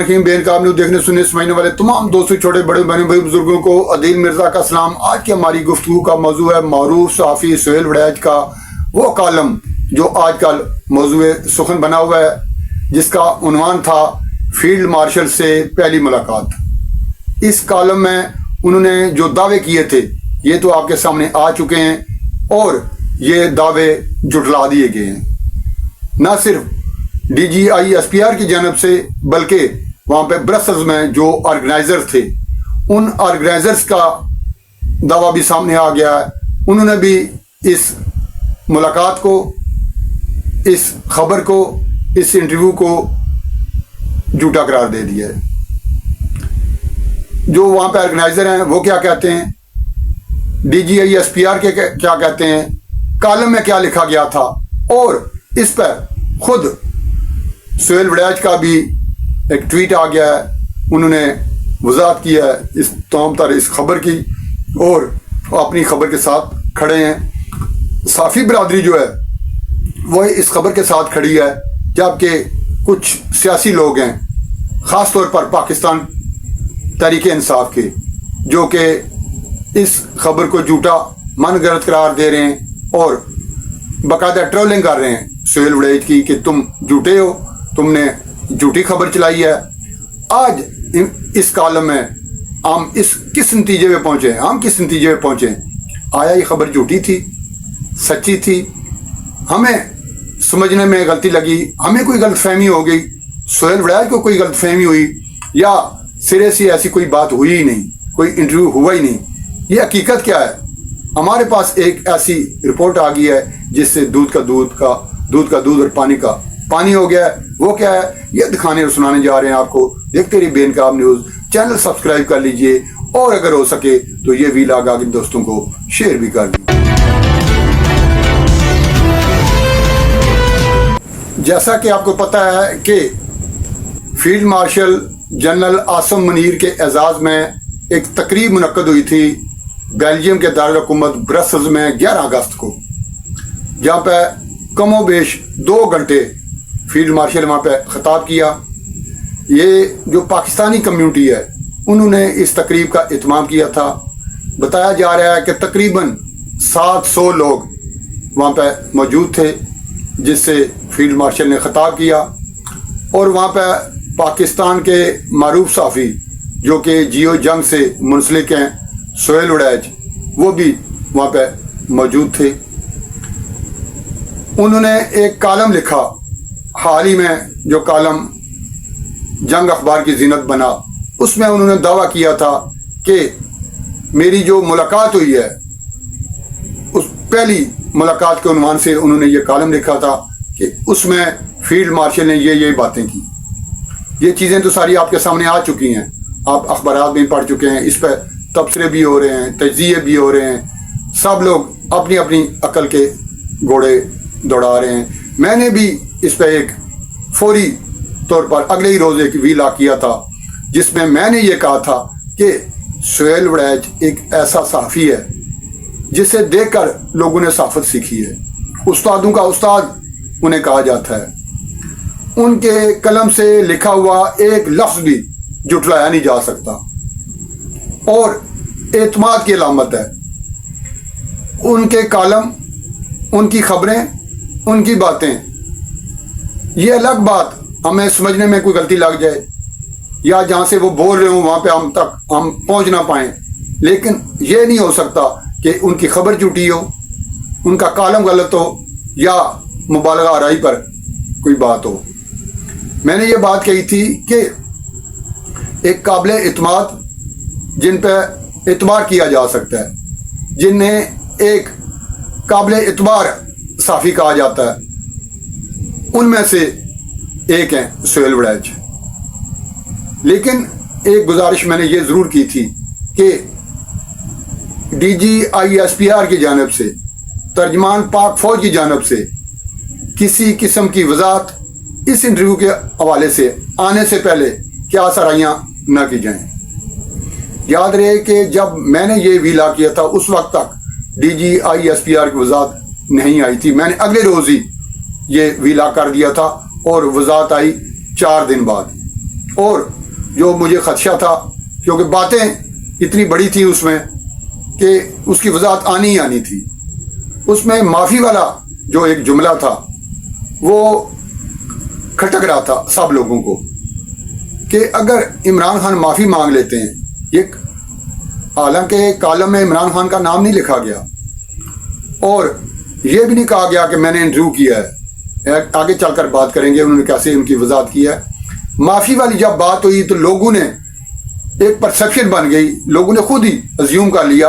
रहीम। बेनकाब न्यूज़ देखने सुनने समझने वाले तमाम दोस्तों, छोटे बड़े बहनों भाई बुजुर्गों को अदील मिर्जा का सलाम। आज की हमारी गुफ्तगू का मौजू है मारूफ सहाफ़ी सुहेल वड़ैच का वो कॉलम जो आजकल मौजूए सुखन बना हुआ है, जिसका उन्वान था फील्ड मार्शल से पहली मुलाकात। इस कॉलम में उन्होंने जो दावे किए थे ये तो आपके सामने आ चुके हैं और ये दावे जुटला दिए गए हैं। न सिर्फ DGISPR की जानब से बल्कि वहाँ पे ब्रसल्स में जो ऑर्गेनाइजर थे उन ऑर्गेनाइजर्स का दावा भी सामने आ गया है। उन्होंने भी इस मुलाकात को, इस खबर को, इस इंटरव्यू को झूठा करार दे दिया है। जो वहाँ पे ऑर्गेनाइजर हैं वो क्या कहते हैं, DGISPR के क्या कहते हैं, कॉलम में क्या लिखा गया था, और इस पर खुद सुहेल वड़ैच का भी एक ट्वीट आ गया है। उन्होंने वजाहत किया है इस तमाम तरह इस खबर की और अपनी खबर के साथ खड़े हैं। साफ़ी बरादरी जो है वह इस खबर के साथ खड़ी है, जबकि कुछ सियासी लोग हैं, ख़ास तौर पर पाकिस्तान तहरीक इंसाफ के, जो कि इस खबर को झूठा मनगढ़ंत करार दे रहे हैं और बाकायदा ट्रोलिंग कर रहे हैं सुहेल वड़ैच की कि तुम झूठे हो, तुमने झूठी खबर चलाई है। आज इस कॉलम में हम किस नतीजे पे पहुंचे, हम किस नतीजे पे पहुंचे, आया ये खबर झूठी थी, सच्ची थी, हमें समझने में गलती लगी, हमें कोई गलतफहमी हो गई, सुहेल वड़ैच को कोई गलतफहमी हुई, या सिरे से ऐसी कोई बात हुई ही नहीं, कोई इंटरव्यू हुआ ही नहीं। ये हकीकत क्या है? हमारे पास एक ऐसी रिपोर्ट आ गई है जिससे दूध का दूध और पानी का पानी हो गया है। वो क्या है ये दिखाने और सुनाने जा रहे हैं आपको। देखते रहिए बेनकाब न्यूज़, चैनल सब्सक्राइब कर लीजिए और अगर हो सके तो ये वीलॉग आगे दोस्तों को शेयर भी कर लीजिए। जैसा कि आपको पता है कि field marshal general Asim Munir के एजाज में एक तकरीब मुनक्कद हुई थी बेल्जियम के दारुल हुकूमत ब्रसल्स में 11 अगस्त को, जहाँ पे कमोबेश 2 घंटे फील्ड मार्शल वहाँ पे खिताब किया। ये जो पाकिस्तानी कम्युनिटी है उन्होंने इस तकरीब का इत्माम किया था। बताया जा रहा है कि तकरीबन 700 लोग वहाँ पे मौजूद थे जिससे फील्ड मार्शल ने खिताब किया, और वहाँ पे पाकिस्तान के मारूफ सहाफ़ी जो कि जियो जंग से मुंसलिक हैं सुहेल वड़ैच, वो भी वहाँ पे मौजूद थे। उन्होंने एक कॉलम लिखा, हाल ही में जो कॉलम जंग अखबार की जीनत बना, उसमें उन्होंने दावा किया था कि मेरी जो मुलाकात हुई है उस पहली मुलाकात के उन्वान से उन्होंने ये कॉलम लिखा था कि उसमें फील्ड मार्शल ने ये बातें की। ये चीज़ें तो सारी आपके सामने आ चुकी हैं, आप अखबारात में पढ़ चुके हैं, इस पर तबसरे भी हो रहे हैं, तजिए भी हो रहे हैं, सब लोग अपनी अपनी अकल के घोड़े दौड़ा रहे हैं। मैंने भी इस पर एक फौरी तौर पर अगले ही रोज़ एक वीलॉग किया था जिसमें मैंने ये कहा था कि सुहेल वड़ैच एक ऐसा सहाफ़ी है जिसे देखकर लोगों ने सहाफ़त सीखी है। उस्तादों का उस्ताद उन्हें कहा जाता है। उनके कलम से लिखा हुआ एक लफ्ज़ भी जुटलाया नहीं जा सकता और एतमाद की अलामत है। उनके कॉलम, उनकी खबरें, उनकी बातें, ये अलग बात हमें समझने में कोई गलती लग जाए या जहाँ से वो बोल रहे हो वहाँ पे हम पहुँच ना पाएँ, लेकिन ये नहीं हो सकता कि उनकी खबर झूठी हो, उनका कॉलम गलत हो या मुबालगा आराई पर कोई बात हो। मैंने ये बात कही थी कि एक काबिल इत्माद जिन पर एतबार किया जा सकता है, जिन्हें एक काबिल एतबार साफ़ी कहा जाता है, उनमें से एक हैं सुहेल वड़ैच। लेकिन एक गुजारिश मैंने ये ज़रूर की थी कि DGISPR की जानब से, तर्जमान पाक फ़ौज की जानब से किसी किस्म की वजाहत इस इंटरव्यू के हवाले से आने से पहले क्या सराहियाँ न की जाएं। याद रहे कि जब मैंने ये वीलॉग किया था उस वक्त तक DGISPR की वजाहत नहीं आई थी। मैंने अगले रोज़ ही ये वीलॉग कर दिया था और वजाहत आई 4 दिन बाद। और जो मुझे खदशा था, क्योंकि बातें इतनी बड़ी थी उसमें कि उसकी वजाहत आनी ही आनी थी। उसमें माफ़ी वाला जो एक जुमला था वो खटक रहा था सब लोगों को कि अगर इमरान खान माफ़ी मांग लेते हैं, ये हालांकि कॉलम में इमरान खान का नाम नहीं लिखा गया और ये भी नहीं कहा गया कि मैंने इंटरव्यू किया है, आगे चलकर बात करेंगे उन्होंने कैसे उनकी वजाहत की है। माफ़ी वाली जब बात हुई तो लोगों ने एक परसेप्शन बन गई, लोगों ने खुद ही अज्यूम कर लिया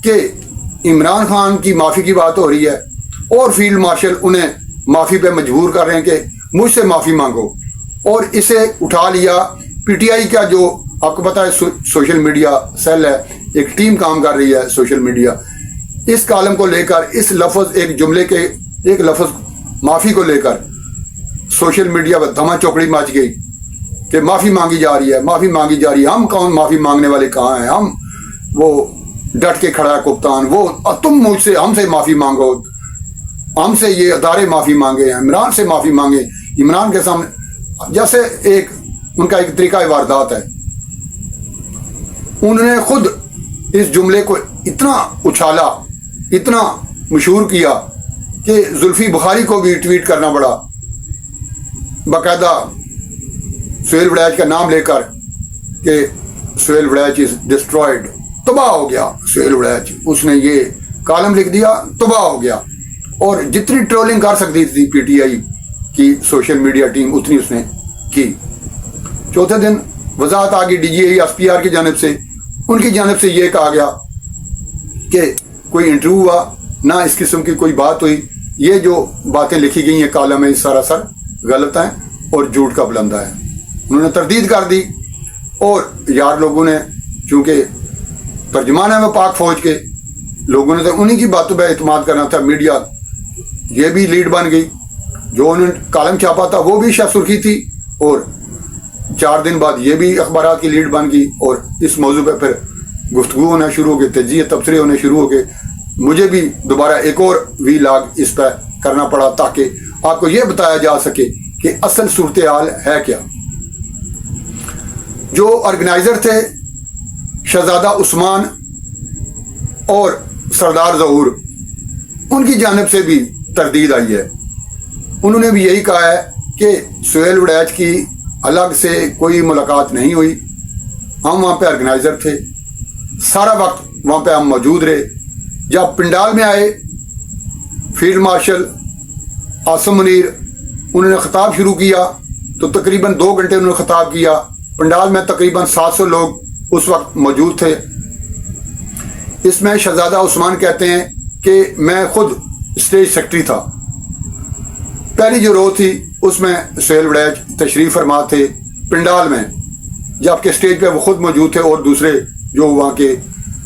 कि इमरान खान की माफ़ी की बात हो रही है और फील्ड मार्शल उन्हें माफ़ी पे मजबूर कर रहे हैं कि मुझसे माफ़ी मांगो, और इसे उठा लिया पीटीआई का जो आपको पता है सोशल मीडिया सेल है, एक टीम काम कर रही है सोशल मीडिया, इस कॉलम को लेकर, इस लफ्ज़ एक जुमले के एक लफ्ज़ माफ़ी को लेकर सोशल मीडिया पर धमा चौकड़ी मच गई कि माफ़ी मांगी जा रही है, माफ़ी मांगी जा रही है। हम कौन माफ़ी मांगने वाले कहाँ हैं, हम वो डट के खड़ा है कप्तान, वो तुम मुझसे हमसे माफ़ी मांगो, हमसे ये अदारे माफ़ी मांगे, इमरान से माफ़ी मांगे, इमरान के सामने, जैसे एक उनका एक तरीका वारदात है। उन्होंने खुद इस जुमले को इतना उछाला, इतना मशहूर किया कि जुल्फी बुखारी को भी ट्वीट करना पड़ा बाकायदा सुहेल वड़ैच का नाम लेकर कि सुहेल वड़ैच इज डिस्ट्रॉयड, तबाह हो गया सुहेल वड़ैच, उसने ये कॉलम लिख दिया, तबाह हो गया। और जितनी ट्रोलिंग कर सकती थी पीटीआई की सोशल मीडिया टीम उतनी उसने की। चौथे दिन वजाहत आ गई डीजीआई एसपीआर की जानिब से, उनकी जानिब से ये कहा गया कि कोई इंटरव्यू हुआ ना, इस किस्म की कोई बात हुई, ये जो बातें लिखी गई हैं कॉलम में सरासर गलत हैं और झूठ का बुलंदा है। उन्होंने तरदीद कर दी और यार लोगों ने, चूँकि तर्जमान है वो पाक फौज के, लोगों ने तो उन्हीं की बातों पर एतमाद करना था। मीडिया ये भी लीड बन गई, जो उन्होंने कॉलम छापा था वो भी शायद सुर्खी थी, और 4 दिन बाद ये भी अखबार की लीड बन गई और इस मौजू पर फिर गुफ्तगू होना शुरू हो गए, तजिए तबसरे होने शुरू हो गए। मुझे भी दोबारा एक और वीलॉग इस पर करना पड़ा ताकि आपको ये बताया जा सके कि असल सूरत हाल है क्या। जो ऑर्गेनाइजर थे शहजादा उस्मान और सरदार ज़हूर, उनकी जानिब से भी तरदीद आई है। उन्होंने भी यही कहा है कि सुहेल वड़ैच की अलग से कोई मुलाकात नहीं हुई, हम वहाँ पे ऑर्गेनाइजर थे, सारा वक्त वहाँ पे हम मौजूद रहे। जब पिंडाल में आए फील्ड मार्शल आसिम मुनीर, उन्होंने खिताब शुरू किया तो तकरीबन 2 घंटे उन्होंने खिताब किया। पंडाल में तकरीबन 700 लोग उस वक्त मौजूद थे। इसमें शहजादा उस्मान कहते हैं कि मैं खुद स्टेज सेक्रेटरी था। पहली जो रो थी उसमें सुहेल वड़ैच तशरीफ फरमा थे पंडाल में, जबकि स्टेज पे वो खुद मौजूद थे और दूसरे जो वहाँ के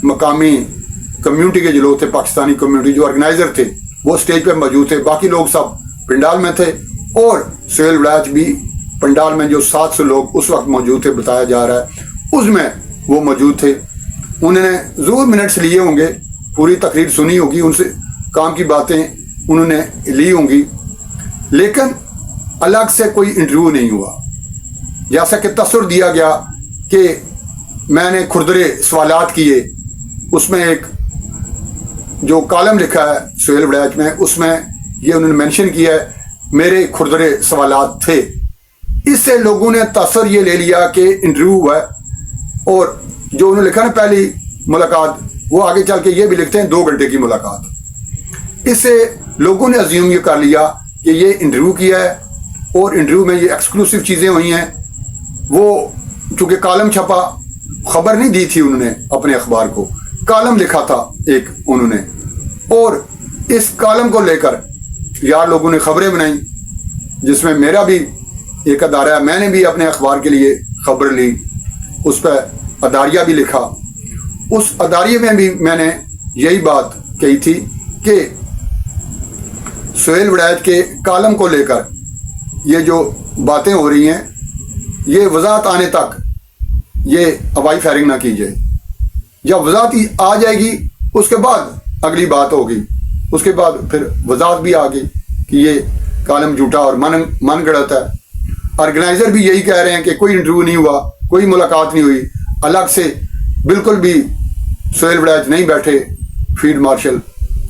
मकामी कम्युनिटी के जो लोग थे, पाकिस्तानी कम्युनिटी जो ऑर्गेनाइजर थे, वो स्टेज पे मौजूद थे। बाकी लोग सब पंडाल में थे और सुहेल वड़ैच भी पंडाल में जो 700 लोग उस वक्त मौजूद थे बताया जा रहा है, उसमें वो मौजूद थे। उन्होंने ज़रूर मिनट्स लिए होंगे, पूरी तकरीर सुनी होगी, उनसे काम की बातें उन्होंने ली होंगी, लेकिन अलग से कोई इंटरव्यू नहीं हुआ। जैसा कि तस्वीर दिया गया कि मैंने खुरदरे सवालात किए, उसमें एक जो कॉलम लिखा है सुहेल वड़ैच में, उसमें ये उन्होंने मेंशन किया है मेरे खुरदरे सवालात थे। इससे लोगों ने तस्वीर ये ले लिया कि इंटरव्यू हुआ है, और जो उन्होंने लिखा ना पहली मुलाकात, वो आगे चल के ये भी लिखते हैं 2 घंटे की मुलाकात। इससे लोगों ने अज्यूम ये कर लिया कि ये इंटरव्यू किया है और इंटरव्यू में ये एक्सक्लूसिव चीज़ें हुई हैं। वो चूँकि कॉलम छपा, खबर नहीं दी थी उन्होंने अपने अखबार को, कॉलम लिखा था एक उन्होंने, और इस कॉलम को लेकर यार लोगों ने खबरें बनाई, जिसमें मेरा भी एक अदारा है, मैंने भी अपने अखबार के लिए खबर ली, उस पर अदारिया भी लिखा। उस अदारिये में भी मैंने यही बात कही थी कि सुहेल वड़ैच के कॉलम को लेकर ये जो बातें हो रही हैं, ये वजाहत आने तक ये हवाई फायरिंग ना की जाए। जब वजाहत आ जाएगी उसके बाद अगली बात होगी, उसके बाद फिर वजाहत भी आ गई कि ये कॉलम झूठा और मन गढ़त है। ऑर्गेनाइजर भी यही कह रहे हैं कि कोई इंटरव्यू नहीं हुआ, कोई मुलाकात नहीं हुई, अलग से बिल्कुल भी सुहेल वड़ैच नहीं बैठे फील्ड मार्शल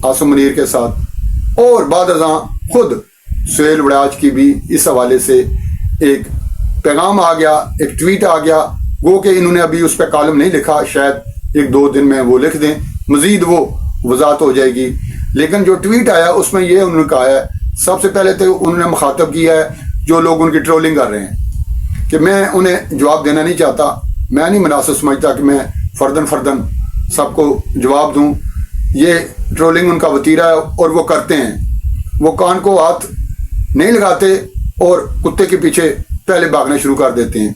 आसिम मुनीर के साथ। और बाद अज़ां खुद सुहेल वड़ैच की भी इस हवाले से एक पैगाम आ गया, एक ट्वीट आ गया। वो कि इन्होंने अभी उस पर कॉलम नहीं लिखा, शायद 1-2 दिन में वो लिख दें, मजीद वो वजाहत हो जाएगी। लेकिन जो ट्वीट आया उसमें ये उन्होंने कहा है, सबसे पहले तो उन्होंने मुखातब किया है जो लोग उनकी ट्रोलिंग कर रहे हैं कि मैं उन्हें जवाब देना नहीं चाहता, मैं नहीं मुनासिब समझता कि मैं फर्दन सबको जवाब दूं। ये ट्रोलिंग उनका वतीरा है और वो करते हैं, वो कान को हाथ नहीं लगाते और कुत्ते के पीछे पहले भागना शुरू कर देते हैं।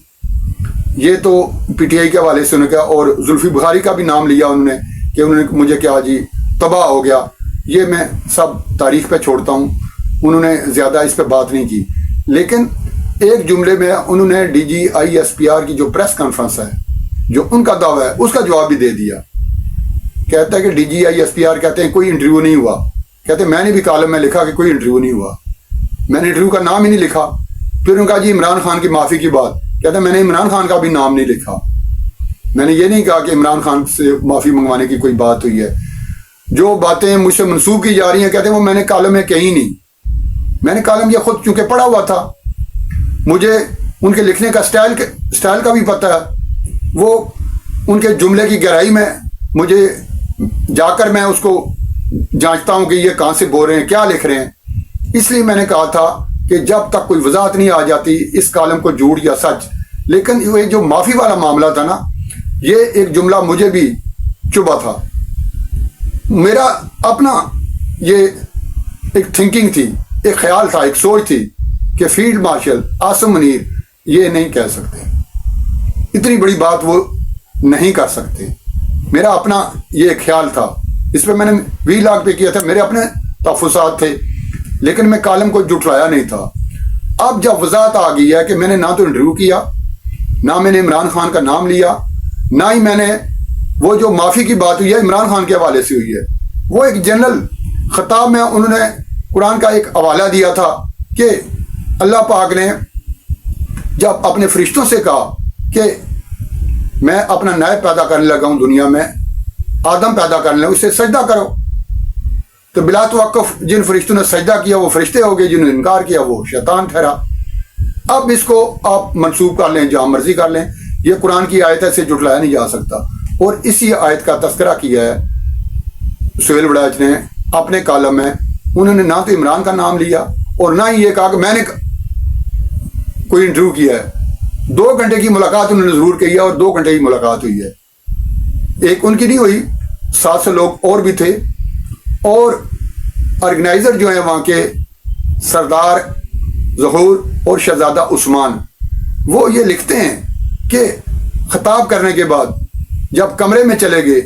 ये तो पीटीआई के हवाले से उन्होंने कहा। और जुल्फी बुखारी का भी नाम लिया उन्होंने कि उन्होंने मुझे क्या जी तबाह हो गया। ये मैं सब तारीख पे छोड़ता हूँ, उन्होंने ज़्यादा इस पे बात नहीं की। लेकिन एक जुमले में उन्होंने DGISPR की जो प्रेस कॉन्फ्रेंस है, जो उनका दावा है, उसका जवाब भी दे दिया। कहता है कि DGISPR कहते हैं कोई इंटरव्यू नहीं हुआ। कहते हैं मैंने भी कॉलम में लिखा कि कोई इंटरव्यू नहीं हुआ, मैंने इंटरव्यू का नाम ही नहीं लिखा। फिर उनका जी इमरान खान की माफ़ी की बात, कहते हैं मैंने इमरान खान का भी नाम नहीं लिखा, मैंने ये नहीं कहा कि इमरान खान से माफ़ी मंगवाने की कोई बात हुई है। जो बातें मुझसे मंसूब की जा रही हैं, कहते हैं वो मैंने कॉलम में कही नहीं। मैंने कॉलम ये खुद चूंकि पढ़ा हुआ था, मुझे उनके लिखने का स्टाइल का भी पता है। वो उनके जुमले की गहराई में मुझे जाकर मैं उसको जांचता हूं कि ये कहाँ से बोल रहे हैं, क्या लिख रहे हैं। इसलिए मैंने कहा था कि जब तक कोई वजाहत नहीं आ जाती इस कॉलम को झूठ या सच। लेकिन ये जो माफ़ी वाला मामला था ना, ये एक जुमला मुझे भी चुभा था। मेरा अपना ये एक थिंकिंग थी, एक ख्याल था, एक सोच थी कि फील्ड मार्शल आसिम मुनीर ये नहीं कह सकते, इतनी बड़ी बात वो नहीं कर सकते। मेरा अपना ये ख्याल था, इस पर मैंने 20 लाख पे किया था, मेरे अपने तहफ़्फ़ुज़ात थे, लेकिन मैं कॉलम को जुटवाया नहीं था। अब जब वजाहत आ गई है कि मैंने ना तो इंटरव्यू किया, ना मैंने इमरान खान का नाम लिया, ना ही मैंने वो जो माफ़ी की बात हुई है इमरान खान के हवाले से हुई है, वो एक जनरल खिताब में उन्होंने कुरान का एक हवाला दिया था कि अल्लाह पाक ने जब अपने फरिश्तों से कहा कि मैं अपना नायब पैदा करने लगा हूं दुनिया में, आदम पैदा करने लगा, उससे सजदा करो, तो बिला तवक्कुफ जिन फरिश्तों ने सजदा किया वो फरिश्ते हो गए, जिन्होंने इनकार किया वो शैतान ठहरा। अब इसको आप मंसूब कर लें, जहां मर्जी कर लें, ये कुरान की आयत है, इसे जुटलाया नहीं जा सकता। और इसी आयत का तस्करा किया है सुहेल वड़ैच ने अपने कॉलम में। उन्होंने ना तो इमरान का नाम लिया और ना ही ये कहा कि मैंने कोई इंटरव्यू किया है। 2 घंटे की मुलाकात उन्होंने जरूर की है और 2 घंटे की मुलाकात हुई है, एक उनकी नहीं हुई, 7 से लोग और भी थे। और ऑर्गेनाइजर जो है वहाँ के सरदार ज़हूर और शहजादा उस्मान, वो ये लिखते हैं कि खिताब करने के बाद जब कमरे में चले गए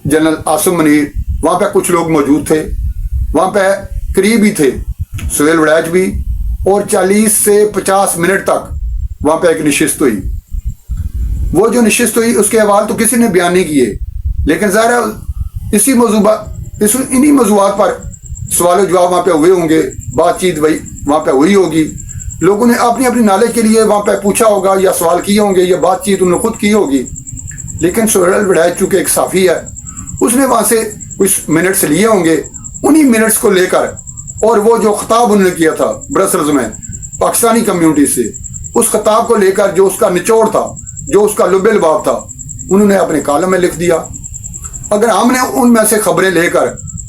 जनरल आसिम मुनीर, वहाँ पे कुछ लोग मौजूद थे, वहाँ पे करीब ही थे सुहेल वड़ैच भी, और 40 से 50 मिनट तक वहाँ पे एक नशिस्त हुई। वो जो नशिस्त हुई उसके हवाल तो किसी ने बयान नहीं किए, लेकिन ज़ाहिर इन्हीं मौज़ूआत पर सवाल जवाब वहाँ पे हुए होंगे, बातचीत वही वहाँ पे हुई होगी, लोगों ने अपनी अपनी नॉलेज के लिए वहाँ पे पूछा होगा या सवाल किए होंगे या बातचीत उन्होंने खुद की होगी। लेकिन सुहेल वड़ैच चूँकि एक साफ़ी है, उसने वहाँ से कुछ मिनट्स लिए होंगे, उन्हीं मिनट्स को लेकर और वो जो खिताब उन्होंने किया था ब्रसल्स में पाकिस्तानी कम्युनिटी से, उस खिताब को लेकर जो उसका निचोड़ था, जो उसका लुब-ए-लबाब था, उन्होंने अपने कॉलम में लिख दिया। अगर हमने उनमें से खबरें लेकर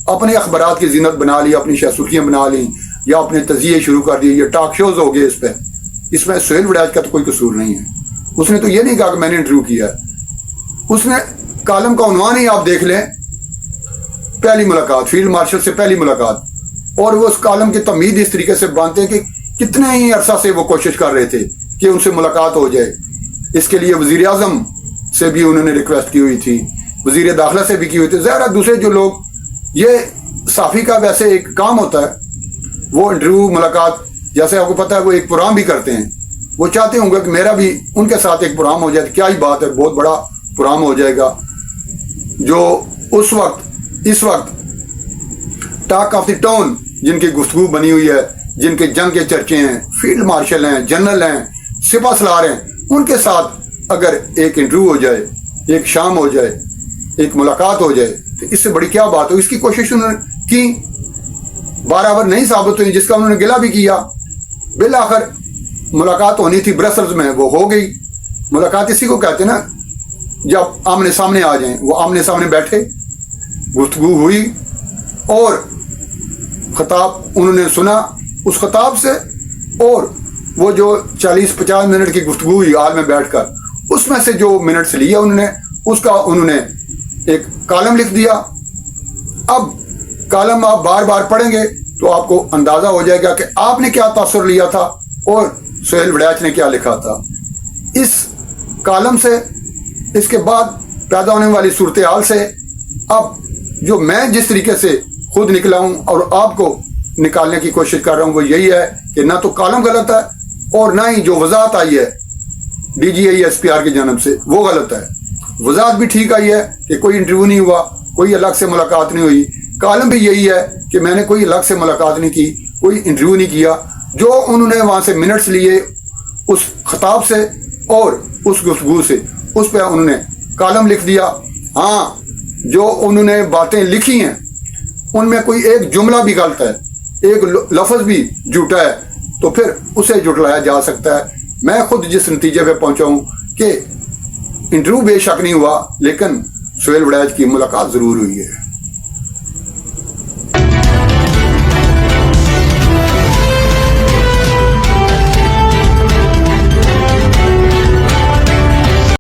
अपने अखबारात की जीनत बना ली, अपनी शासुखियाँ बना ली या अपने तजिए शुरू कर दिए, ये टॉक शोज हो गए इस पर, इसमें सुहेल वड़ैच का तो कोई कसूर नहीं है। उसने तो ये नहीं कहा कि मैंने इंटरव्यू किया है, उसने कॉलम का उन्वान ही आप देख लें, पहली मुलाकात, फील्ड मार्शल से पहली मुलाकात। और वो उस कॉलम की तमीद इस तरीके से बांधते हैं कि कितने ही अरसा से वो कोशिश कर रहे थे कि उनसे मुलाकात हो जाए। इसके लिए वज़ीर आज़म से भी उन्होंने रिक्वेस्ट की हुई थी, वज़ीर दाखिला से भी की हुई थी। ज़ाहिर दूसरे जो लोग, ये साफ़ी का वैसे एक काम होता है, वो इंटरव्यू मुलाकात, जैसे आपको पता है वो एक प्रोग्राम भी करते हैं, वो चाहते होंगे कि मेरा भी उनके साथ एक प्रोग्राम हो जाए, क्या ही बात है, बहुत बड़ा प्रोग्राम हो जाएगा। जो उस वक्त इस वक्त टॉक ऑफ द टाउन जिनकी गुफ्तगू बनी हुई है, जिनके जंग के चर्चे हैं, फील्ड मार्शल हैं, जनरल हैं, सिपा सलार हैं, उनके साथ अगर एक इंटरव्यू हो जाए, एक शाम हो जाए, एक मुलाकात हो जाए, तो इससे बड़ी क्या बात हो। इसकी कोशिश उन्होंने की, बाराबर नहीं साबित हुई, जिसका उन्होंने गिला भी किया। बिल आखिर मुलाकात होनी थी ब्रसल्स में, वो हो गई। मुलाकात इसी को कहते हैं ना, जब आमने सामने आ जाएं। वो आमने सामने बैठे, गुफ्तगू हुई और खिताब उन्होंने सुना। उस खिताब से और वो जो 40-50 मिनट की गुफ्तगू हुई हाल में बैठकर, उसमें से जो मिनट्स लिया उन्होंने, उसका उन्होंने एक कॉलम लिख दिया। अब कॉलम आप बार बार पढ़ेंगे तो आपको अंदाजा हो जाएगा कि आपने क्या तासुर लिया था और सुहेल वड़ैच ने क्या लिखा था। इस कॉलम से, इसके बाद पैदा होने वाली सूरत हाल से, अब जो मैं जिस तरीके से खुद निकला हूं और आपको निकालने की कोशिश कर रहा हूं, वो यही है कि ना तो कॉलम गलत है और ना ही जो वजाहत आई है DGISPR की जानब से वो गलत है। वजाहत भी ठीक आई है कि कोई इंटरव्यू नहीं हुआ, कोई अलग से मुलाकात नहीं हुई। कॉलम भी यही है कि मैंने कोई अलग से मुलाकात नहीं की, कोई इंटरव्यू नहीं किया। जो उन्होंने वहाँ से मिनट्स लिए उस खिताब से और उस गुफ्तगू से, उस पर उन्होंने कॉलम लिख दिया। हाँ, जो उन्होंने बातें लिखी हैं उनमें कोई एक जुमला भी गलत है, एक लफ्ज़ भी झूठा है, तो फिर उसे जुटलाया जा सकता है। मैं खुद जिस नतीजे पे पहुंचा हूं कि इंटरव्यू बेशक नहीं हुआ, लेकिन सुहेल वड़ैच की मुलाकात ज़रूर हुई है।